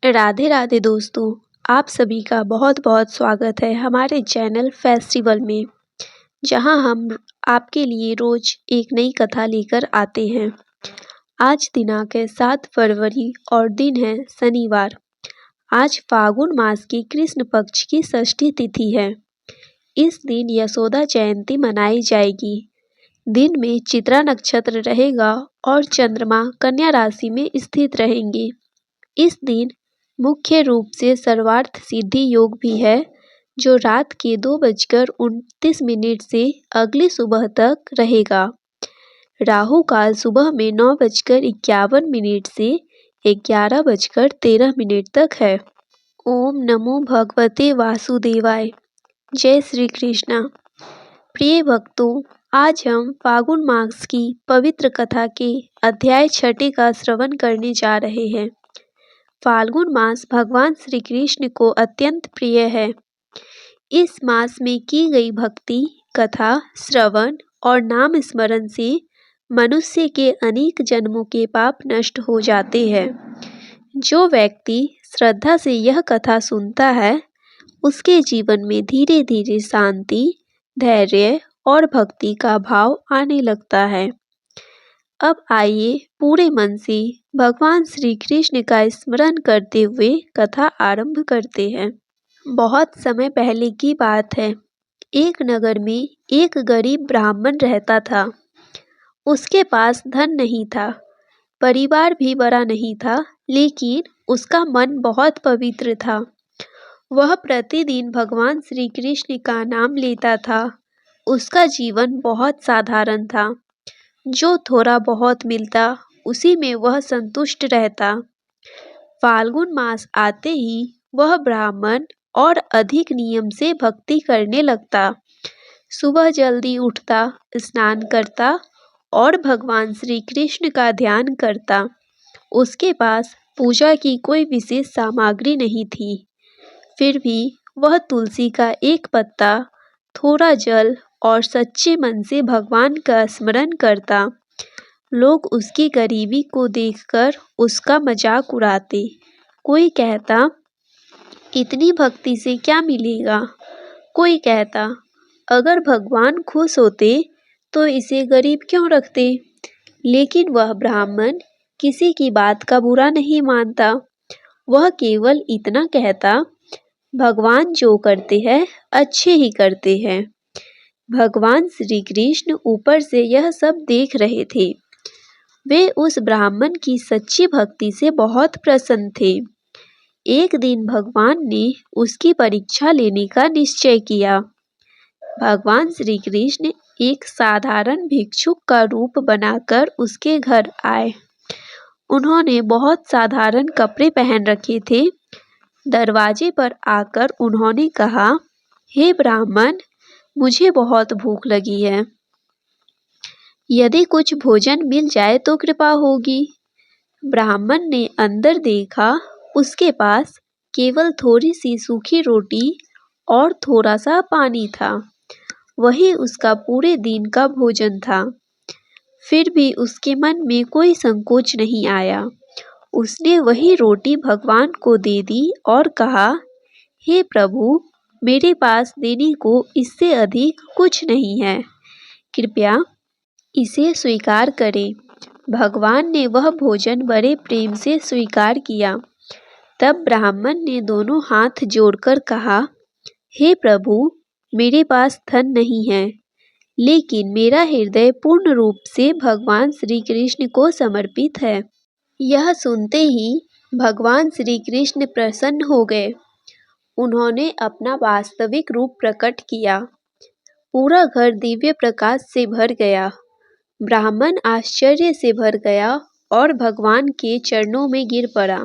राधे राधे दोस्तों। आप सभी का बहुत बहुत स्वागत है हमारे चैनल फेस्टिवल में, जहां हम आपके लिए रोज एक नई कथा लेकर आते हैं। आज दिनांक है 7 फरवरी और दिन है शनिवार। आज फागुन मास की कृष्ण पक्ष की षष्ठी तिथि है। इस दिन यशोदा जयंती मनाई जाएगी। दिन में चित्रा नक्षत्र रहेगा और चंद्रमा कन्या राशि में स्थित रहेंगे। इस दिन मुख्य रूप से सर्वार्थ सिद्धि योग भी है, जो रात के 2:29 से अगली सुबह तक रहेगा। राहु काल सुबह में 9:51 से 11:13 तक है। ओम नमो भगवते वासुदेवाय। जय श्री कृष्णा। प्रिय भक्तों, आज हम फागुन मास की पवित्र कथा के अध्याय 6 का श्रवण करने जा रहे हैं। फाल्गुन मास भगवान श्री कृष्ण को अत्यंत प्रिय है। इस मास में की गई भक्ति, कथा, श्रवण और नाम स्मरण से मनुष्य के अनेक जन्मों के पाप नष्ट हो जाते हैं। जो व्यक्ति श्रद्धा से यह कथा सुनता है, उसके जीवन में धीरे धीरे शांति, धैर्य और भक्ति का भाव आने लगता है। अब आइए पूरे मन से भगवान श्री कृष्ण का स्मरण करते हुए कथा आरंभ करते हैं। बहुत समय पहले की बात है। एक नगर में एक गरीब ब्राह्मण रहता था। उसके पास धन नहीं था, परिवार भी बड़ा नहीं था, लेकिन उसका मन बहुत पवित्र था। वह प्रतिदिन भगवान श्री कृष्ण का नाम लेता था। उसका जीवन बहुत साधारण था। जो थोड़ा बहुत मिलता, उसी में वह संतुष्ट रहता। फाल्गुन मास आते ही वह ब्राह्मण और अधिक नियम से भक्ति करने लगता। सुबह जल्दी उठता, स्नान करता और भगवान श्री कृष्ण का ध्यान करता। उसके पास पूजा की कोई विशेष सामग्री नहीं थी, फिर भी वह तुलसी का एक पत्ता, थोड़ा जल और सच्चे मन से भगवान का स्मरण करता। लोग उसकी गरीबी को देखकर उसका मजाक उड़ाते। कोई कहता, इतनी भक्ति से क्या मिलेगा? कोई कहता, अगर भगवान खुश होते तो इसे गरीब क्यों रखते? लेकिन वह ब्राह्मण किसी की बात का बुरा नहीं मानता। वह केवल इतना कहता, भगवान जो करते हैं अच्छे ही करते हैं। भगवान श्री कृष्ण ऊपर से यह सब देख रहे थे। वे उस ब्राह्मण की सच्ची भक्ति से बहुत प्रसन्न थे। एक दिन भगवान ने उसकी परीक्षा लेने का निश्चय किया। भगवान श्री कृष्ण एक साधारण भिक्षुक का रूप बनाकर उसके घर आए। उन्होंने बहुत साधारण कपड़े पहन रखे थे। दरवाजे पर आकर उन्होंने कहा, हे ब्राह्मण, मुझे बहुत भूख लगी है। यदि कुछ भोजन मिल जाए तो कृपा होगी। ब्राह्मण ने अंदर देखा। उसके पास केवल थोड़ी सी सूखी रोटी और थोड़ा सा पानी था। वही उसका पूरे दिन का भोजन था। फिर भी उसके मन में कोई संकोच नहीं आया। उसने वही रोटी भगवान को दे दी और कहा, हे प्रभु, मेरे पास देने को इससे अधिक कुछ नहीं है, कृपया इसे स्वीकार करें। भगवान ने वह भोजन बड़े प्रेम से स्वीकार किया। तब ब्राह्मण ने दोनों हाथ जोड़कर कहा, हे प्रभु, मेरे पास धन नहीं है, लेकिन मेरा हृदय पूर्ण रूप से भगवान श्री कृष्ण को समर्पित है। यह सुनते ही भगवान श्री कृष्ण प्रसन्न हो गए। उन्होंने अपना वास्तविक रूप प्रकट किया। पूरा घर दिव्य प्रकाश से भर गया। ब्राह्मण आश्चर्य से भर गया और भगवान के चरणों में गिर पड़ा।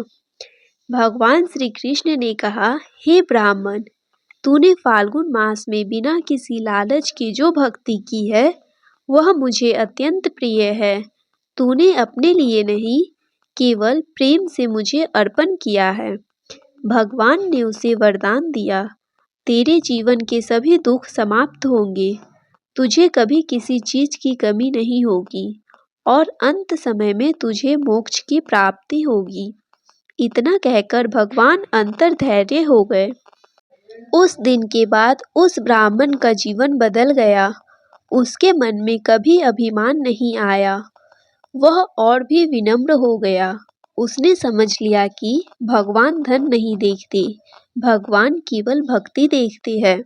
भगवान श्री कृष्ण ने कहा, हे ब्राह्मण, तूने फाल्गुन मास में बिना किसी लालच के जो भक्ति की है, वह मुझे अत्यंत प्रिय है। तूने अपने लिए नहीं, केवल प्रेम से मुझे अर्पण किया है। भगवान ने उसे वरदान दिया, तेरे जीवन के सभी दुख समाप्त होंगे। तुझे कभी किसी चीज की कमी नहीं होगी और अंत समय में तुझे मोक्ष की प्राप्ति होगी। इतना कहकर भगवान अंतर्धैर्य हो गए। उस दिन के बाद उस ब्राह्मण का जीवन बदल गया। उसके मन में कभी अभिमान नहीं आया। वह और भी विनम्र हो गया। उसने समझ लिया कि भगवान धन नहीं देखते, भगवान केवल भक्ति देखते हैं।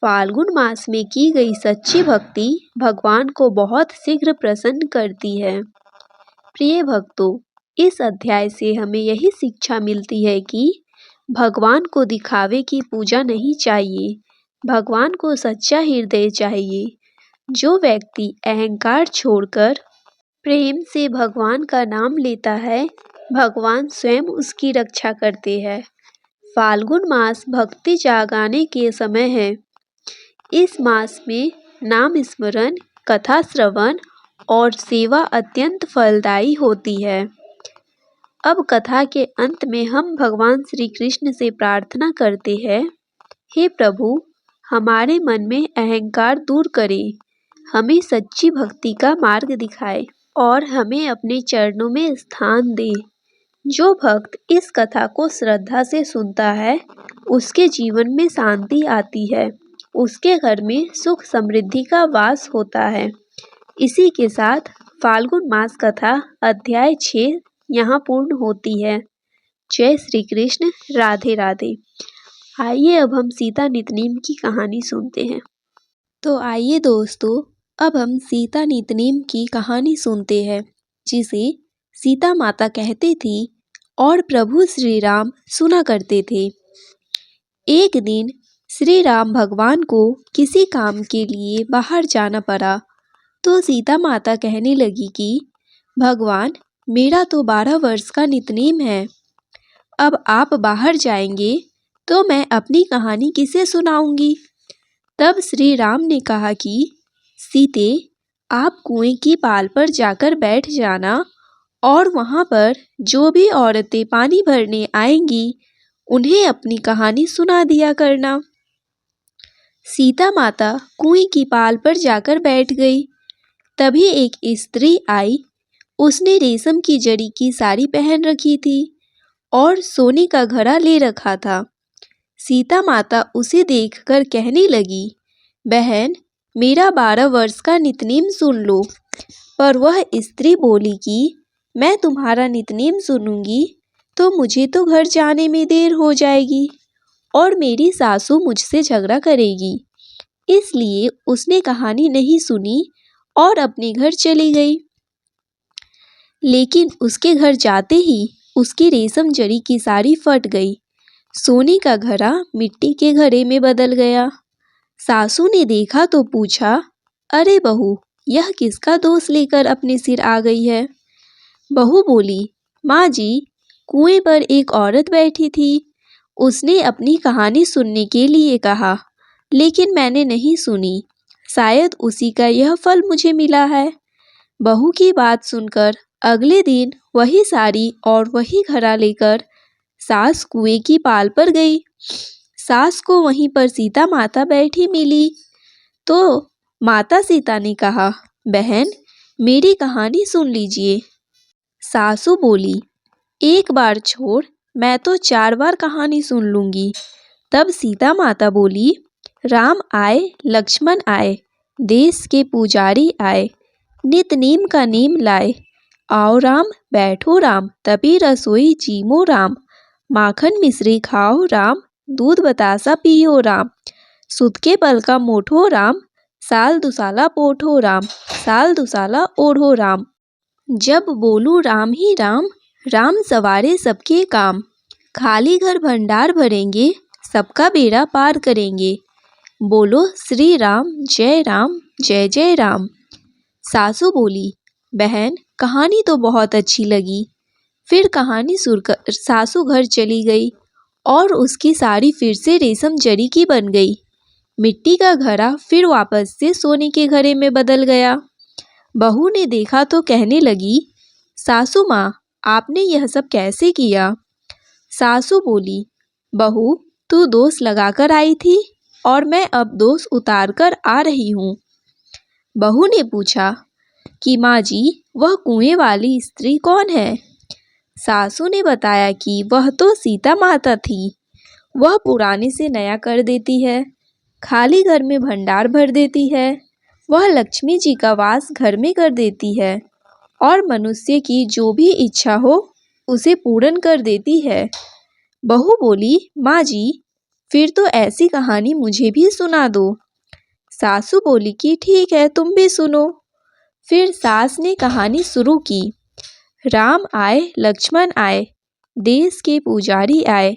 फाल्गुन मास में की गई सच्ची भक्ति भगवान को बहुत शीघ्र प्रसन्न करती है। प्रिय भक्तों, इस अध्याय से हमें यही शिक्षा मिलती है कि भगवान को दिखावे की पूजा नहीं चाहिए, भगवान को सच्चा हृदय चाहिए। जो व्यक्ति अहंकार छोड़कर प्रेम से भगवान का नाम लेता है, भगवान स्वयं उसकी रक्षा करते हैं। फाल्गुन मास भक्ति जागाने के समय है। इस मास में नाम स्मरण, कथा श्रवण और सेवा अत्यंत फलदायी होती है। अब कथा के अंत में हम भगवान श्री कृष्ण से प्रार्थना करते हैं, हे प्रभु, हमारे मन में अहंकार दूर करें, हमें सच्ची भक्ति का मार्ग दिखाए और हमें अपने चरणों में स्थान दे। जो भक्त इस कथा को श्रद्धा से सुनता है, उसके जीवन में शांति आती है, उसके घर में सुख समृद्धि का वास होता है। इसी के साथ फाल्गुन मास कथा अध्याय 6 यहाँ पूर्ण होती है। जय श्री कृष्ण, राधे राधे। आइए अब हम सीता नितनेम की कहानी सुनते हैं। तो आइए दोस्तों, अब हम सीता नितनेम की कहानी सुनते हैं, जिसे सीता माता कहती थी और प्रभु श्री राम सुना करते थे। एक दिन श्री राम भगवान को किसी काम के लिए बाहर जाना पड़ा, तो सीता माता कहने लगी कि भगवान, मेरा तो 12 वर्ष का नितनेम है। अब आप बाहर जाएंगे तो मैं अपनी कहानी किसे सुनाऊंगी। तब श्री राम ने कहा कि सीते, आप कुएं की पाल पर जाकर बैठ जाना और वहां पर जो भी औरतें पानी भरने आएंगी उन्हें अपनी कहानी सुना दिया करना। सीता माता कुएं की पाल पर जाकर बैठ गई। तभी एक स्त्री आई। उसने रेशम की जड़ी की साड़ी पहन रखी थी और सोने का घड़ा ले रखा था। सीता माता उसे देखकर कहने लगी, बहन, मेरा 12 वर्ष का नितनेम सुन लो। पर वह स्त्री बोली कि मैं तुम्हारा नितनेम सुनूंगी तो मुझे तो घर जाने में देर हो जाएगी और मेरी सासू मुझसे झगड़ा करेगी। इसलिए उसने कहानी नहीं सुनी और अपने घर चली गई। लेकिन उसके घर जाते ही उसकी रेशम जड़ी की साड़ी फट गई। सोने का घड़ा मिट्टी के घड़े में बदल गया। सासू ने देखा तो पूछा, अरे बहू, यह किसका दोष लेकर अपने सिर आ गई है। बहू बोली, माँ जी, कुएं पर एक औरत बैठी थी। उसने अपनी कहानी सुनने के लिए कहा, लेकिन मैंने नहीं सुनी। शायद उसी का यह फल मुझे मिला है। बहू की बात सुनकर अगले दिन वही साड़ी और वही घड़ा लेकर सास कुएं की पाल पर गई। सास को वहीं पर सीता माता बैठी मिली तो माता सीता ने कहा, बहन, मेरी कहानी सुन लीजिए। सासू बोली, एक बार छोड़, मैं तो 4 बार कहानी सुन लूंगी। तब सीता माता बोली, राम आए, लक्ष्मण आए, देश के पुजारी आए, नित नीम का नीम लाए। आओ राम, बैठो राम, तभी रसोई जीमो राम। माखन मिश्री खाओ राम, दूध बतासा पियो राम। सुत के पल का मोठो राम, साल दुसाला पोठो राम, साल दुसाला ओढ़ो राम। जब बोलूं राम ही राम, राम सवारे सबके काम। खाली घर भंडार भरेंगे, सबका बेड़ा पार करेंगे। बोलो श्री राम, जय राम, जय जय राम। सासू बोली, बहन, कहानी तो बहुत अच्छी लगी। फिर कहानी सुनकर सासू घर चली गई और उसकी साड़ी फिर से रेशम जड़ी की बन गई। मिट्टी का घड़ा फिर वापस से सोने के घड़े में बदल गया। बहू ने देखा तो कहने लगी, सासू माँ, आपने यह सब कैसे किया। सासू बोली, बहू, तू दोष लगाकर आई थी और मैं अब दोष उतार कर आ रही हूँ। बहू ने पूछा कि माँ जी, वह कुएं वाली स्त्री कौन है। सासू ने बताया कि वह तो सीता माता थी। वह पुराने से नया कर देती है, खाली घर में भंडार भर देती है। वह लक्ष्मी जी का वास घर में कर देती है और मनुष्य की जो भी इच्छा हो उसे पूर्ण कर देती है। बहू बोली, माँ जी, फिर तो ऐसी कहानी मुझे भी सुना दो। सासू बोली कि ठीक है, तुम भी सुनो। फिर सास ने कहानी शुरू की। राम आए, लक्ष्मण आए, देश के पुजारी आए,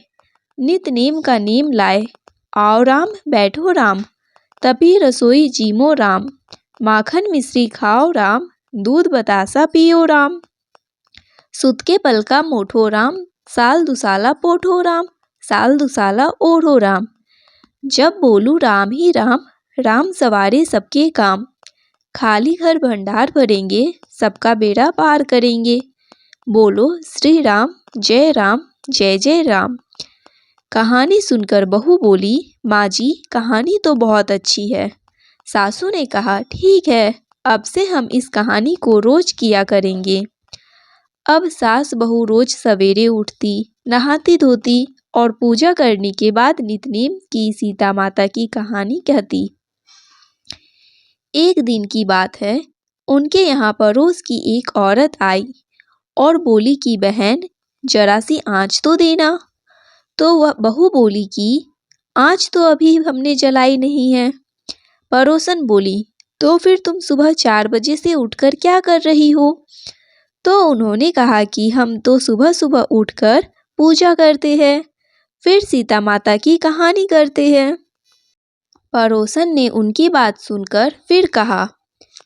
नित नेम का नेम लाए। आओ राम, बैठो राम, तभी रसोई जीमो राम। माखन मिश्री खाओ राम, दूध बतासा पियो राम। सुत के पलका मोठो राम, साल दुसाला पोठो राम, साल दुसाला ओढ़ो राम। जब बोलू राम ही राम, राम सवारे सबके काम। खाली घर भंडार भरेंगे, सबका बेड़ा पार करेंगे। बोलो श्री राम, जय जय राम। कहानी सुनकर बहू बोली, माँ जी, कहानी तो बहुत अच्छी है। सासू ने कहा, ठीक है, अब से हम इस कहानी को रोज किया करेंगे। अब सास बहू रोज सवेरे उठती, नहाती धोती और पूजा करने के बाद नितनेम की सीता माता की कहानी कहती। एक दिन की बात है, उनके यहाँ पड़ोस की एक औरत आई और बोली कि बहन, जरा सी आँच तो देना। तो वह बहू बोली कि आँच तो अभी हमने जलाई नहीं है। पड़ोसन बोली, तो फिर तुम सुबह 4 बजे से उठकर क्या कर रही हो? तो उन्होंने कहा कि हम तो सुबह सुबह उठकर पूजा करते हैं, फिर सीता माता की कहानी करते हैं। पड़ोसन ने उनकी बात सुनकर फिर कहा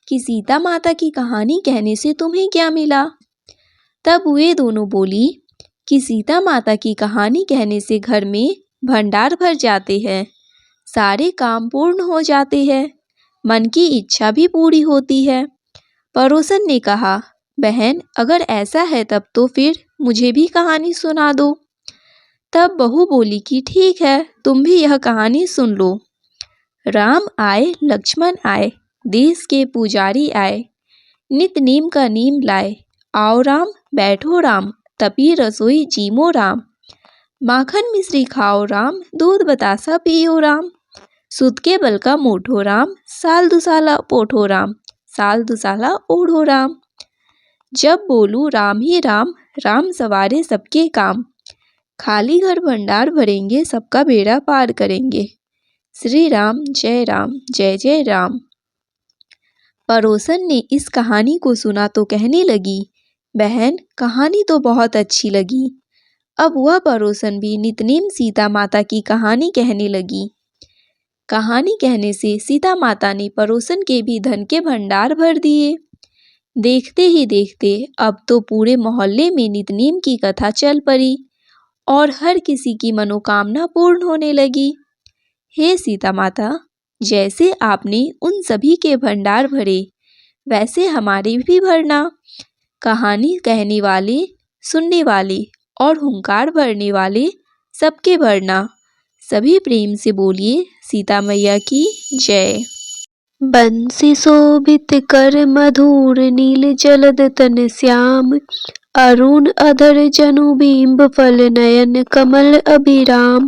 कि सीता माता की कहानी कहने से तुम्हें क्या मिला? तब वे दोनों बोली कि सीता माता की कहानी कहने से घर में भंडार भर जाते हैं, सारे काम पूर्ण हो जाते हैं, मन की इच्छा भी पूरी होती है। पड़ोसन ने कहा, बहन, अगर ऐसा है तब तो फिर मुझे भी कहानी सुना दो। तब बहू बोली कि ठीक है, तुम भी यह कहानी सुन लो। राम आए, लक्ष्मण आए, देश के पुजारी आए, नित नेम का नेम लाए। आओ राम, बैठो राम, तभी रसोई जीमो राम। माखन मिश्री खाओ राम, दूध बतासा पियो राम। सुत के बल का मोठो राम, साल दुसाला पोठो राम, साल दुसाला ओढ़ो राम। जब बोलू राम ही राम, राम सवारे सबके काम। खाली घर भंडार भरेंगे, सबका बेड़ा पार करेंगे। श्री राम, जय जय राम। पड़ोसन ने इस कहानी को सुना तो कहने लगी, बहन, कहानी तो बहुत अच्छी लगी। अब वह पड़ोसन भी नितनेम सीता माता की कहानी कहने लगी। कहानी कहने से सीता माता ने पड़ोसन के भी धन के भंडार भर दिए। देखते ही देखते अब तो पूरे मोहल्ले में नितनेम की कथा चल पड़ी और हर किसी की मनोकामना पूर्ण होने लगी। हे सीता माता, जैसे आपने उन सभी के भंडार भरे, वैसे हमारे भी भरना। कहानी कहने वाले, सुनने वाले और हुंकार भरने वाले सबके भरना। सभी प्रेम से बोलिए, सीता मैया की जय। बंसी शोभित कर मधुर, नील जलद तन श्याम। अरुण अधर जनु बिंब फल, नयन कमल अभिराम।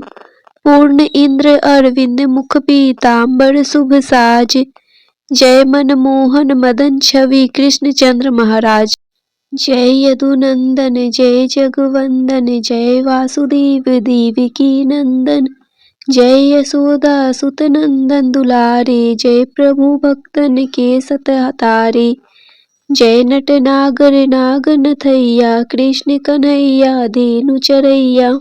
पूर्ण इंद्र अरविंद मुख पीतांबर, शुभ साज। जय मनमोहन मदन छवि, कृष्ण चंद्र महाराज। जय यदुनंदन, जय जगवंदन, जय वासुदेव देवकी नंदन। जय यशोदा सुत नंदन दुलारे, जय प्रभु भक्तन के सत तारे। जय नट नागर नाग नथैया, कृष्ण कन्हैया धेनु चरैया।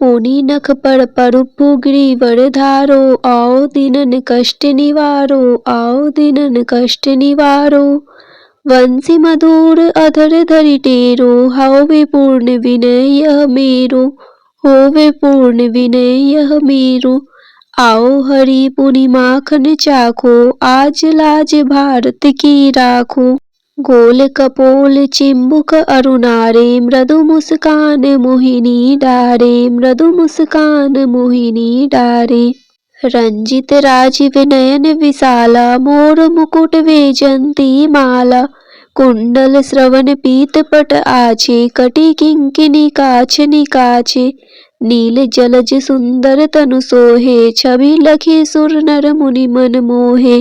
पुनि नख पर परुपु गिरिवर धारो, आओ दीनन कष्ट निवारो, आओ दीनन कष्ट निवारो। वंशी मधुर अधर धरि टेरो, होवे पूर्ण विनय यह मेरो, होवे पूर्ण विनय यह मेरो। आओ हरि पुनि माखन चाखो, आज लाज भारत की राखो। गोल कपोल चिंबुक अरुणारे, मृदु मुस्कान मोहिनी डारे, मृदु मुस्कान मोहिनी डारे। रंजित राजीव नयन विशाला, मोर मुकुट वैजंती माला। कुंडल श्रवण पीत पट आछे, कटी किंकिनी काछ निकाछे। नील जलज सुंदर तनु सोहे, छवि लखी सुर नर मुनि मन मोहे।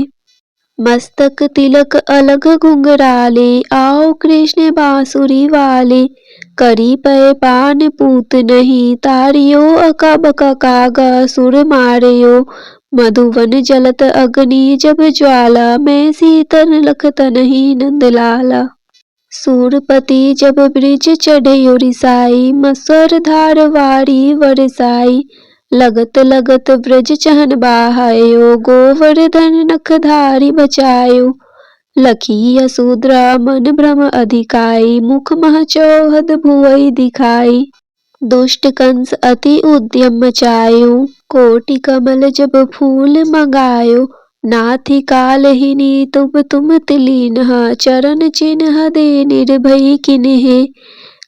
मस्तक तिलक अलग घुंघराले, आओ कृष्ण बांसुरी वाले। करी पय पान पूत नहीं, तारियो अका बका कागा सुर मारियो। मधुवन जलत अग्नि जब ज्वाला, मैं सीतन लखत नहीं नंदलाला। सूरपति जब ब्रिज चढ़े रिसाई, मसर धार वारी वरसाई। लगत लगत ब्रज चहन बाहायो, गोवर्धन नखधारी बचायो। लखी यशोद्रा मन भ्रम अधिकाई, मुख मह चौहद भुवई दिखाई। दुष्ट कंस अति उद्यम मचायो, कोटि कमल जब फूल मंगायो। नाथि कालहिनी तुम तिलीनहा, चरण चिन्ह दे निर्भय किन्हे।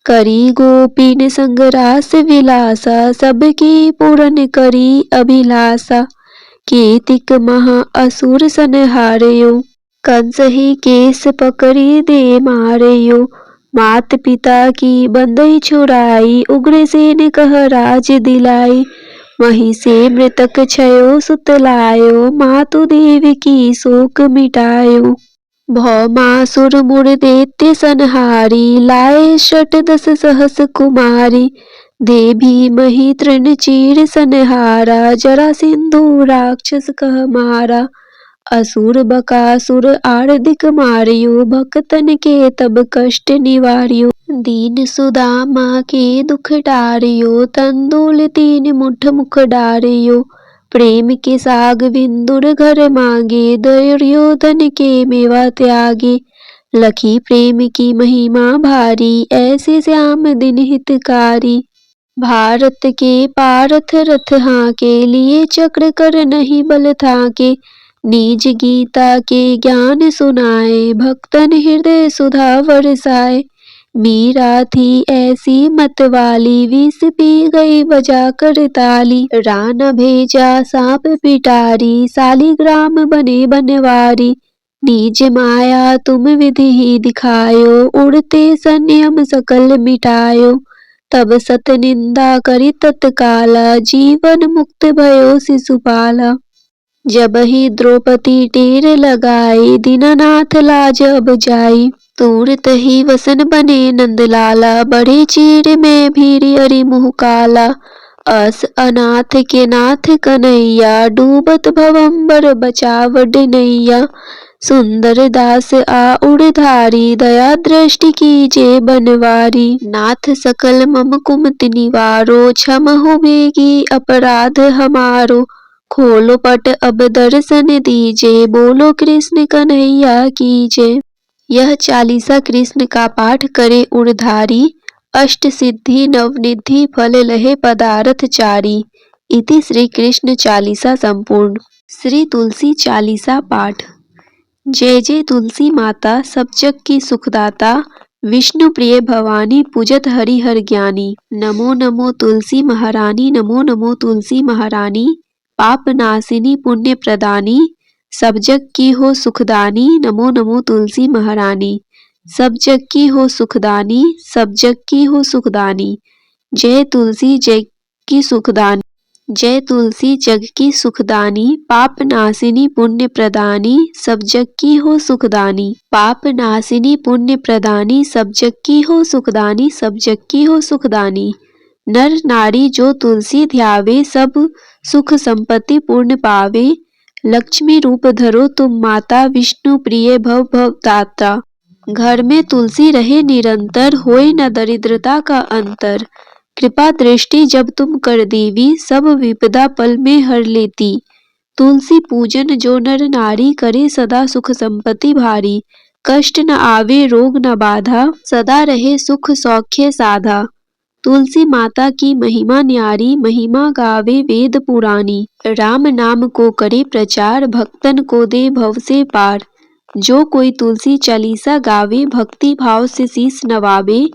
करी गोपीन संग रास विलासा, सबकी पूरन करी अभिलाषा। कीतिक महा असुर संहारयो, कंस ही केस पकड़ी दे मारयो। मात पिता की बंदई छुड़ाई, उग्रसेन कह राज दिलाई। वहीं से मृतक छयो सुत लायो, मातु देव की शोक मिटायो। भौमासुर मुर दैत्य संहारी, लाए षट दस सहस कुमारी। दे भीमहि तृण चीर संहारा, जरा सिंधु राक्षस कह मारा। असुर बकासुर आर्दिक मारियो, भक्तन के तब कष्ट निवारियो। दीन सुदामा के दुख टारियो, तंदुल तीन मुठ मुख डारियो। प्रेम के साग विंदुर घर मांगे, दुर्योधन के मेवा त्यागे। लखी प्रेम की महिमा भारी, ऐसे श्याम दिन हितकारी। भारत के पारथ रथ हाके, लिए चक्र कर नहीं बल थाके। निज गीता के ज्ञान सुनाए, भक्तन हृदय सुधा बरसाए। मीरा थी ऐसी मत वाली, विष पी गई बजा कर ताली। रान भेजा सांप पिटारी, सालिग्राम बने बनवारी। निज माया तुम विधि ही दिखायो, उड़ते संयम सकल मिटायो। तब सत निंदा करी तत्काला, जीवन मुक्त भयो शिशुपाला। जब ही द्रौपदी टेर लगाई, दीनानाथ लाज अब जाई। तुरत ही वसन बने नंदलाला, बढ़े चीर में भीरी अरि मुँह काला। अस अनाथ के नाथ कन्हैया, डूबत भवंबर बचावड नैया। सुंदर दास आ उड़धारी, दया दृष्टि कीजे बनवारी। नाथ सकल मम कुमति निवारो, क्षम हो बेगी अपराध हमारो। खोलो पट अब दर्शन दीजे, बोलो कृष्ण कन्हैया कीजे। यह चालीसा कृष्ण का पाठ करे उड़धारी, अष्ट सिद्धि नवनिधि फल लहे पदारथ चारी। इति श्री कृष्ण चालीसा संपूर्ण। श्री तुलसी चालीसा पाठ। जय जय तुलसी माता, सब जग की सुखदाता। विष्णु प्रिय भवानी, पूजत हरि हर ज्ञानी। नमो नमो तुलसी महारानी, नमो नमो तुलसी महारानी। पाप नाशिनी पुण्य प्रदानी, सब जग की हो सुखदानी। नमो नमो तुलसी महारानी, सब जग की हो सुखदानी, सब जग की हो सुखदानी। जय तुलसी जग की सुखदानी, जय तुलसी जग की सुखदानी। पाप नाशिनी पुण्य प्रदानी, सब जग की हो सुखदानी। पाप नाशिनी पुण्य प्रदानी, सब जग की हो सुखदानी, सब जग की हो सुखदानी। नर नारी जो तुलसी ध्यावे, सब सुख संपत्ति पूर्ण पावे। लक्ष्मी रूप धरो तुम माता, विष्णु प्रिय भव भव दाता। घर में तुलसी रहे निरंतर, होए न दरिद्रता का अंतर। कृपा दृष्टि जब तुम कर देवी, सब विपदा पल में हर लेती। तुलसी पूजन जो नर नारी, करे सदा सुख संपत्ति भारी। कष्ट न आवे रोग न बाधा, सदा रहे सुख सौख्य साधा। तुलसी माता की महिमा न्यारी, महिमा गावे वेद पुरानी। राम नाम को करे प्रचार, भक्तन को दे भव से पार। जो कोई तुलसी चालीसा गावे, भक्ति भाव से शीस नवावे।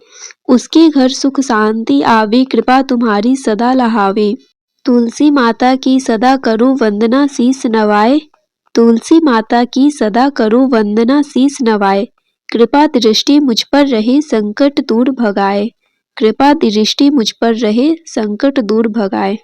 उसके घर सुख शांति आवे, कृपा तुम्हारी सदा लहावे। तुलसी माता की सदा करो वंदना, शीस नवाए। तुलसी माता की सदा करो वंदना, शीस नवाए। कृपा दृष्टि मुझ पर रहे संकट दूर भगाए। कृपा दृष्टि मुझ पर रहे संकट दूर भगाए।